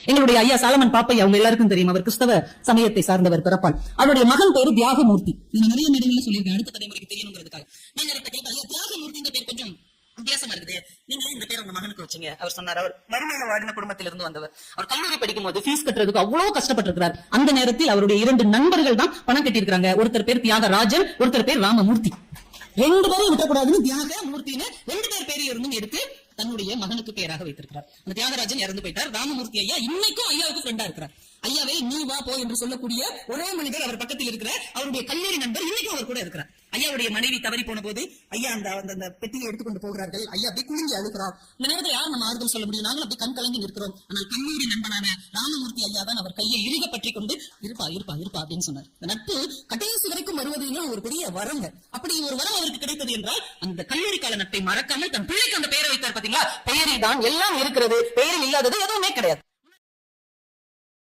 எங்களுடைய ஐயா சாலமன் பாப்பையா அவங்க எல்லாருக்கும் தெரியும். அவர் கிறிஸ்தவ சமயத்தை சார்ந்தவர் பிறப்பால். அவருடைய மகன் பேரு தியாகமூர்த்தி. இது நிறைய நேரங்களில் சொல்லியிருக்கேன், அடுத்த தலைமுறைக்கு தெரியணுங்கிறதுக்காக. நீங்க ஐயா தியாகமூர்த்திங்க பேர் கொஞ்சம் வித்தியாசமா இருக்குது, நீங்க இந்த பேர் உங்க மகனுக்கு வச்சீங்க. அவர் சொன்னார், அவர் வறுமையில வாடின குடும்பத்திலிருந்து வந்தவர். அவர் கல்லூரி படிக்கும் போது ஃபீஸ் கட்டுறதுக்கு அவ்வளவு கஷ்டப்பட்டிருக்கிறார். அந்த நேரத்தில் அவருடைய 2 நண்பர்கள் தான் பணம் கட்டியிருக்காங்க. ஒருத்தர் பேர் தியாகராஜன், ஒருத்தர் பேர் ராமமூர்த்தி. 2 பேரும் விட்டக்கூடாதுன்னு தியாக மூர்த்தின்னு 2 பேர் பேரில் இருந்தும் எடுத்து தன்னுடைய மகனுக்கு பேராக வைத்திருக்கிறார். அந்த தியாகராஜன் இறந்து போயிட்டார். ராமமூர்த்தி ஐயா இன்னைக்கும் ஐயாவுக்கு ஃப்ரெண்டா இருக்கிறார். ஐயாவே நீ வா போ என்று சொல்லக்கூடிய ஒரே மனிதர் அவர் பக்கத்தில் இருக்கிற அவருடைய கல்லூரி நண்பர் இன்னைக்கும் அவர் கூட இருக்கிறார். ஐயாவுடைய மனைவி தவறி போன போது ஐயா அந்த பெட்டியை எடுத்துக்கொண்டு போகிறார்கள். ஐயா அப்படி குலுங்கி அழுகிறார். இந்த நேரத்தில் யார் நம்ம ஆறுதல் சொல்ல முடியும்? நாங்களும் அப்படி கண் கலங்கி நிற்கிறோம். ஆனால் கல்லூரி நண்பனான ராமமூர்த்தி ஐயா தான் அவர் கையை இறுக பற்றி கொண்டு இருப்பா இருப்பா இருப்பா அப்படின்னு சொன்னார். இந்த நட்பு கடைசி வரைக்கும் வருவதுன்னா ஒரு பெரிய வரங்க. அப்படி ஒரு வரம் அவருக்கு கிடைத்தது என்றால் அந்த கல்லூரி கால நட்பை மறக்காமல் தன் பிள்ளைக்கு அந்த பெயரை வைத்தார். பாத்தீங்களா, பெயரில் தான் எல்லாம் இருக்கிறது, பெயரில் இல்லாதது எதுவுமே கிடையாது.